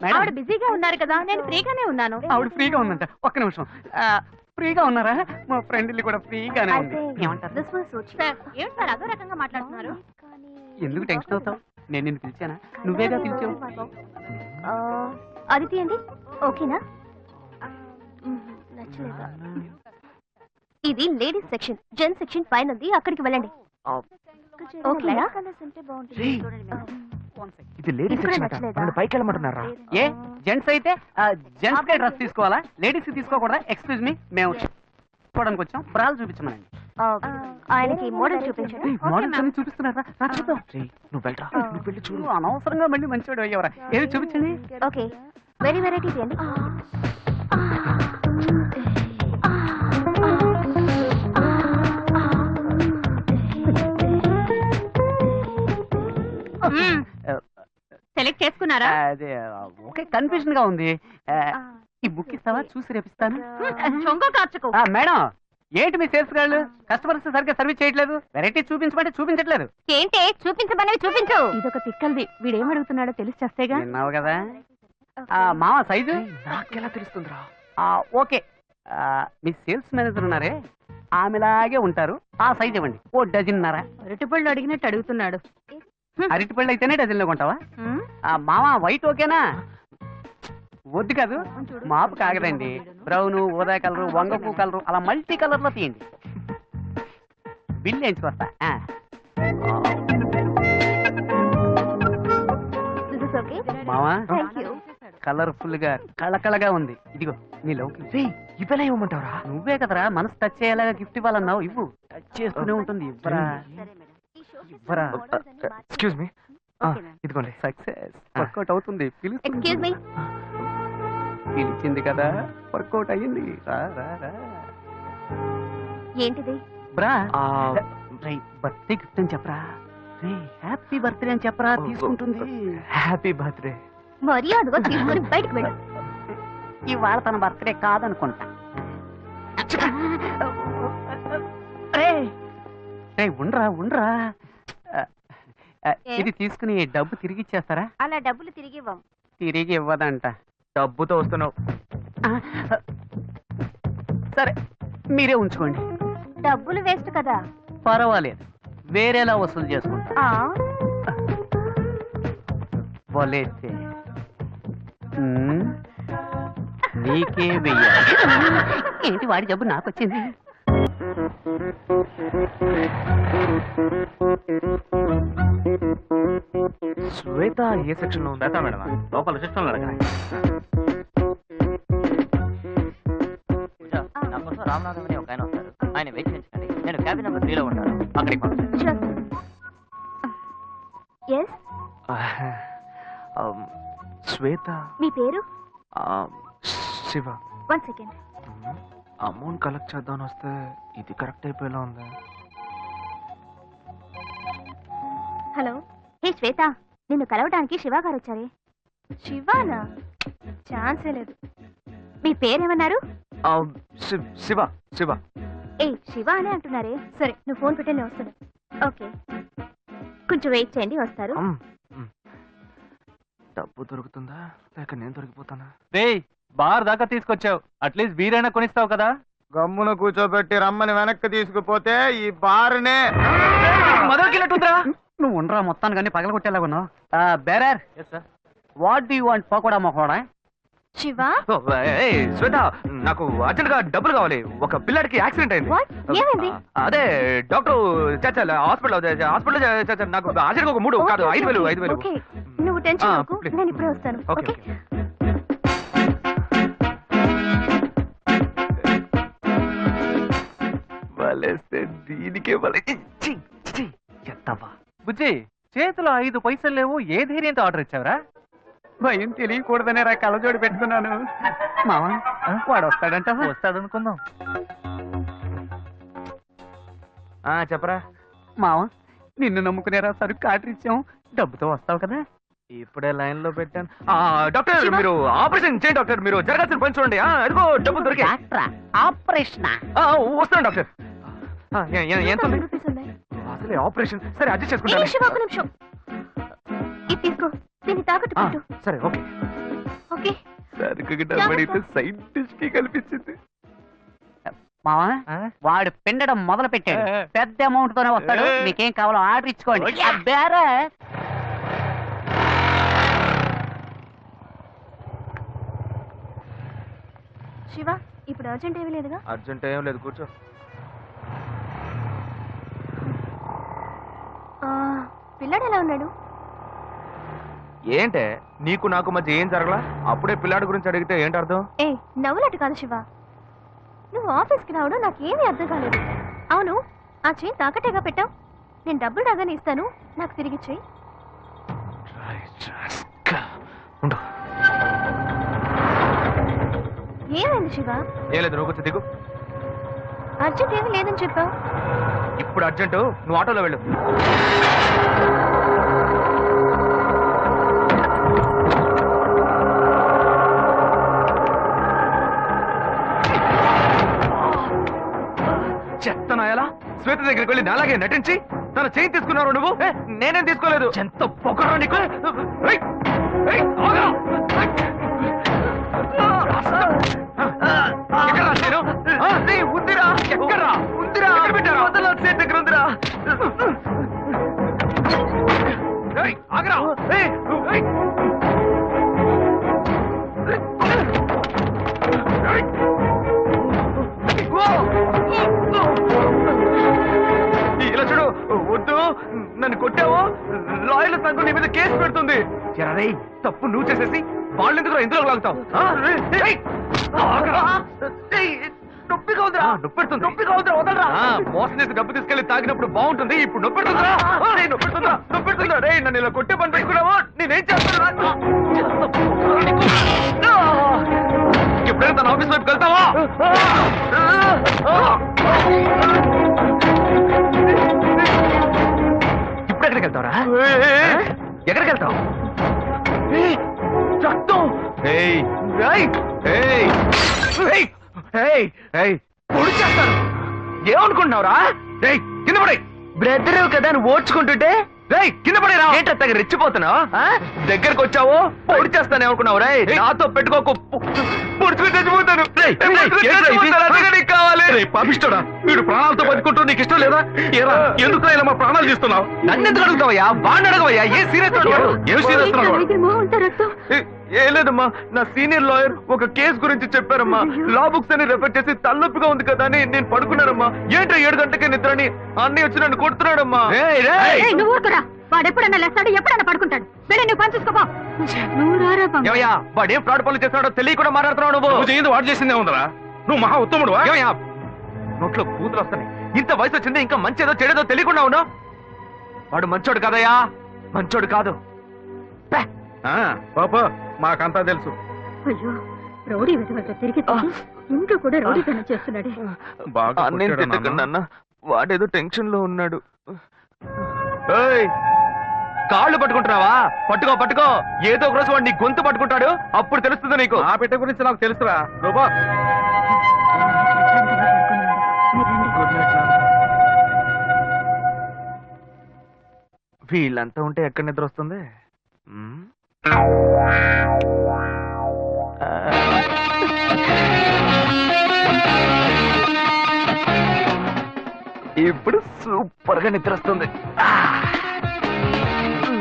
S4: మేడం,
S5: ఆవిడ బిజీగా ఉన్నారు కదా, నేను ఫ్రీగానే ఉన్నాను.
S4: ఆవిడ ఫ్రీగా ఉందంట. ఒక్క నిమిషం. ఫ్రీగా ఉన్నారా? మా ఫ్రెండ్ ఇల్లు కూడా ఫ్రీగానే ఉంది. ఏమంటారు?
S5: ఏంటి సార్ అదో రకంగా మాట్లాడుతున్నారు?
S4: ఎందుకు టెన్షన్ అవుతావు? నేను నిన్ను పిలిచానా? నువ్వేగా పిలిచావు.
S5: అది తీయండి. ఓకేనా? నచ్చలేదా? ఇది లేడీస్ సెక్షన్, జెంట్స్ సెక్షన్ పైన ఉంది, అక్కడికి వెళ్ళండి. ఓకేనా?
S2: ఇది లేడీస్ సెక్షన్ అట, నన్ను పైకి వెళ్ళమంటున్నారా?
S4: ఏ, జెంట్స్ అయితే జెంట్స్ కే డ్రెస్ తీసుకోవాలా, లేడీస్ కి తీసుకోకూడదా? ఎక్స్క్యూజ్ మీ, మేము చూడడానికి వచ్చాం, బ్రాలు చూపించమనండి.
S5: ఆయనకి మోడల్ చూపించండి.
S4: మోడల్స్ అన్ని చూపిస్తున్నారా? చూద్దాం.
S2: నువ్వు వెళ్ళరా, నువ్వు వెళ్ళి చూడు.
S4: నువ్వు అనవసరంగా మళ్ళీ మంచివాడు అయ్యేవరా. ఏది చూపించండి.
S5: ఓకే, వెరైటీ తీయండి. సెలెక్ట్ చేసుకున్నారా?
S4: అదే ఓకే, కన్ఫ్యూజన్ గా ఉంది. ఈ బుక్ ఇస్తావా? చూసి రేపిస్తాను.
S5: చొంగ కార్చుకో.
S4: మేడం, ఏంటి మీ సేల్స్ గాళ్ళు కస్టమర్స్ సరిగ్గా సర్వీస్ చేయట్లేదు? వెరైటీ చూపించమంటే చూపించట్లేదు.
S5: ఏంటి చూపించమనేవి చూపించు. ఇదొక తిక్కల్ది, వీడేం అడుగుతున్నాడో తెలిసి చేస్తేగా.
S4: విన్నావు కదా. మామ సైజు
S2: నాకెలా తెలుస్తుందిరా?
S4: ఓకే. మీ సేల్స్ మేనేజర్ ఉన్నారే, ఆమెలాగే ఉంటారు. ఆ సైజ్ ఇవ్వండి, ఓ డజన్నర.
S5: అరటిపళ్ళు అడిగినట్టు అడుగుతున్నాడు.
S4: అరటిపళ్ళు అయితేనే డజన్లో కొంటావా? మామ వైట్ ఓకేనా? వద్దు కాదు, మాపు కాగదండి. బ్రౌన్, ఊదా కలరు, వంగపు కలరు, అలా మల్టీ కలర్ లో తీయండి. బిల్ వేయించుకొస్తా. మావా, కలర్ఫుల్ గా కళకళగా ఉంది. ఇదిగో నీ లవ్కి.
S2: ఇవ్వలే ఇవ్వమంటావరా?
S4: నువ్వే కదరా మనసు టచ్ అయ్యేలాగా గిఫ్ట్ ఇవ్వాలన్నావు. ఇవ్వు, టచ్ చేస్తూనే ఉంటుంది. ఇవ్వరా.
S2: Excuse me
S7: Okay, ma'am.
S2: ఇదిగోండి
S4: సక్సెస్ వర్కౌట్ అవుతుంది
S7: Excuse me.
S4: పిలిచింది కదా వర్కౌట్ అయ్యింది రా రా రా
S5: ఏంటిది?
S4: బ్రా
S2: ఆ,
S4: బర్త్డే గిఫ్ట్ అని చెప్పరా రే హ్యాపీ బర్త్డే అని చెప్పరా తీసుకుంటుంది
S2: హ్యాపీ బర్త్డే.
S5: మర్యాదగా తీసుకొని బయటకు వెళ్ళు.
S4: ఇవాళ తన బర్త్డే కాదనుకుంటా రే ఉండరా ఉండరా ఇది తీసుకుని డబ్బు తిరిగి ఇచ్చేస్తారా
S7: అలా డబ్బులు తిరిగి ఇవ్వం.
S4: తిరిగి ఇవ్వదంట
S2: డబ్బుతో వస్తున్నావు.
S4: సరే మీరే ఉంచుకోండి
S5: డబ్బులు వేస్ట్ కదా.
S4: పర్వాలేదు వేరేలా వసూలు చేసుకుంటా
S5: ఆ
S4: వలేస్తే నీకే వెయ్యాలి ఏంటి వాడి జబ్బు నాకు వచ్చింది
S2: శ్వేత ఏ సెక్షన్ లో ఉందా మేడం?
S6: లోపల సిస్టమ్
S9: నాకోసం రామనాథం అని ఒక ఆయన వస్తారు. ఆయన వెయిట్ చేయించండి. నేను క్యాబిన్ నెంబర్ 3 లో ఉంటాను. అక్కడికి పంపించండి.
S5: ఎస్,
S2: శ్వేత
S5: మీ పేరు?
S2: శివ.
S5: 1 సెకండ్.
S2: అమౌంట్ కలెక్ట్ చేద్దామని వస్తే ఇది కరెక్ట్ అయిపోయేలా ఉంది.
S5: హలో. హే శ్వేత, నిన్ను కలవడానికి శివ గారు వచ్చారే. శివానా? ఛాన్సే లేదు. మీ పేరేమన్నారు?
S2: శివ. శివ.
S5: ఏ శివ అనే అంటున్నారే. సరే నువ్వు ఫోన్ పెట్టే నేను వస్తాను. ఓకే, కొంచెం వెయిట్ చేయండి, వస్తారు.
S2: డబ్బు దొరుకుతుందా లేక నేను దొరికిపోతానా?
S6: రే బార్ దాకా తీసుకొచ్చావు, అట్లీస్ట్ బీరైనా కొనిస్తావు కదా.
S3: గమ్మున కూర్చోబెట్టి రమ్మని వెనక్కి తీసుకుపోతే ఈ బారునే
S4: మొదలుకెళ్ళట్టుందిరా నువ్వు ఉండరా మొత్తాన్ని కానీ పగల కొట్టేలాగా ఉన్నావు bearer what do want pakoda మొకోడా
S5: శివ,
S2: శ్వేత, నాకు అర్జెంట్ గా డబ్బులు కావాలి. ఒక పిల్లాడికి యాక్సిడెంట్ అయింది.
S5: What? ఏమైంది?
S2: అదే డాక్టర్ హాస్పిటల్ నాకు అర్జెంట్ గా ఒక 3 కాదు 5,000.
S5: ఓకే, నువ్వు టెన్షన్ అవ్వకు,
S2: please.
S5: నేను ఇప్పుడే వస్తాను.
S2: ఓకే.
S5: ఓకే.
S2: వలేస్తే దీనికే ఎత్తవా.
S6: బుజ్జి చేతిలో 5 పైసలు లేవు, ఏ ధైర్యంతో ఆర్డర్ ఇచ్చావురా?
S4: భయం తెలియకూడదనే రా కళ్ళజోడు పెట్టుకున్నాను మావా వాడు వస్తాడంట
S6: వస్తాడనుకుందాం.
S2: చెప్పరా.
S4: మావా నిన్ను నమ్ముకునేరా సరుకు ఆర్డర్ ఇచ్చాం డబ్బుతో వస్తావు కదా
S2: ఇప్పుడే లైన్ లో పెట్టాను. డాక్టర్ మీరు ఆపరేషన్ చేయండి. డాక్టర్ మీరు జరగాల్సిన పని చూడండి. అదిగో డబ్బులు దొరికి
S4: ఆపరేషన్
S2: వస్తాను. డాక్టర్ ఎంత ఉంది?
S5: 1000 రూపీస్ ఉన్నాయి.
S2: అసలే ఆపరేషన్. సరే అడ్జస్ట్
S5: ఏ
S2: చేసుకుంటాను.
S5: శివ, ఒక నిమిషం. ఇది తీసుకో, దీన్ని తాకట్టు పెట్టు.
S2: సరే ఓకే.
S5: ఓకే.
S2: సరుకు డబ్బడితే సైడ్ డిష్ కి కల్పించింది.
S4: మావా వాడు పిండడం మొదలు పెట్టాడు పెద్ద అమౌంట్ తోనే వస్తాడు మీకేం కావాలో ఆర్డర్ ఇచ్చుకోండి బేరే
S5: శివ, ఇప్పుడు అర్జెంట్ ఏమీ లేదుగా?
S2: అర్జెంట్ ఏం లేదు, కూర్చో.
S5: పిల్లాడు ఎలా ఉన్నాడు?
S2: ఏంటే నీకు నాకు మధ్య ఏం జరగలా? అప్పుడే పిల్లాడి గురించి అడిగితే ఏంటి అర్థం?
S5: ఏ నవ్వులట్టు కాదు శివ, నువ్వు ఆఫీస్కి రావడం నాకేమీ అర్థం కాలేదు. అవును, ఆ చైన్ తాకట్టేగా పెట్టావు. నేను డబ్బులు రాగానే ఇస్తాను, నాకు తిరిగి ఇచ్చేయి. ఏమైంది శివ?
S2: ఏం లేదు, నువ్వు కొంచెం దిగు.
S5: అర్జెంట్ ఏమీ లేదని చెప్పావు.
S2: ఇప్పుడు అర్జెంటు, నువ్వు ఆటోలో వెళ్ళు. చెత్తనాయలా శ్వేత దగ్గరికి వెళ్ళి నాలాగే నటించి తన చేయి తీసుకున్నారు నువ్వు. నేనేం తీసుకోలేదు. ఎంత పొగరా నీకు. ఉందిరా ఎక్కడా ఉందిరా పెట్టారా చేతి దగ్గర ఉందిరా. ఆగరా. ఇలా చూడు, వద్దు నన్ను కొట్టావు లాయర్ల సంఘం నీ మీద కేసు పెడుతుంది. తప్పు నువ్వు చేసేసి వాళ్ళెందుకు ఇందులో లాగుతావు? నొప్పిగా ఉందిరా. నొప్పెడుతుంది. నొప్పిగా ఉందిరా, వదలరా. మోసం చేసి డబ్బు తీసుకెళ్లి తాగినప్పుడు బాగుంటుంది, ఇప్పుడు నొప్పెడుతుందిరా. నొప్పెడుతుందా రే? నన్ను ఇలా కొట్టే పని పెట్టుకున్నావా? నేనేం చేస్తాను? ఎప్పుడైనా తన ఆఫీస్ వైపు వెళ్తావా? ఇప్పుడు ఎక్కడికి వెళ్తావరా? ఎక్కడికి వెళ్తావు? రక్తం. పొడి చేస్తాను. ఏమనుకుంటున్నావురా? కింద పడే బ్రదర్ కదా అని ఓడ్చుకుంటుంటే కింద పడేరా. ఏంటో రెచ్చిపోతున్నావు? దగ్గరకు వచ్చావు పొడి చేస్తాను ఏమనుకున్నావు? రే నాతో పెట్టుకోకు, పొడుచుకుని చచ్చిపోతాను. కావాలి
S6: పాపిస్తాడా? వీడు ప్రాణాలతో బతుకుంటూ నీకు ఇష్టం లేదా? ఏరా ఎందుకు ఇలా మా ప్రాణాలు తీస్తున్నావు?
S2: నన్ను ఎందుకు అడుగుతావయ్యా? వాడిని అడగవయ్యా. ఏ సీరియస్
S6: ఏం సీరియస్?
S2: ఏ లేదమ్మా, నా సీనియర్ లాయర్ ఒక కేసు గురించి చెప్పారమ్మా. లా బుక్స్ అని రెఫర్ చేసి తలనొప్పిగా ఉంది కదా అని నేను పడుకున్నానమ్మా. ఏంటో 7 గంటలకే నిద్రని అన్నీ వచ్చి నన్ను కొడుతున్నాడమ్మా.
S7: వాడు ఎప్పుడన్నా లేస్తాడు, ఎప్పుడన్నా పడుకుంటాడు. వెళ్ళి నువ్వు పని చూసుకోపో. నువ్వు రారా బాబు.
S2: ఏమయ్యా వాడు ఏం ఫ్రాడ్ పనులు చేస్తున్నాడో తెలియకుండా మాట్లాడుతున్నావు నువ్వు.
S6: నువ్వు చేయింది వాడు చేసిందే ఉందరా? నువ్వు మహా ఉత్తముడు.
S2: ఏమయ్యా నోట్లో కూతురు వస్తాయి. ఇంత వయసు వచ్చింది, ఇంకా మంచేదో చెడేదో తెలియకుండా ఉన్నావు. వాడు మంచోడు కాదయ్యా, మంచోడు కాదు.
S6: పాప మాకంతా తెలుసు.
S7: అయ్యో, రౌడీ వెతవతో తిరిగి ఇంట్లో కూడా రౌడీతనం చేస్తున్నాడే.
S6: బాగా
S2: నేను తిట్టకండి అన్న, వాడేదో టెన్షన్ లో ఉన్నాడు. కాళ్ళు పట్టుకుంటున్నావా? పట్టుకో పట్టుకో, ఏదో ఒక రోజు వాడు నీ గొంతు పట్టుకుంటాడు, అప్పుడు తెలుస్తుంది నీకు.
S6: ఆ పెట్ట గురించి నాకు తెలుసురా. రూపా
S2: వీళ్ళంతా ఉంటే ఎక్కడ నిద్ర వస్తుంది? ఇప్పుడు సూపర్ గా నిద్ర వస్తుంది.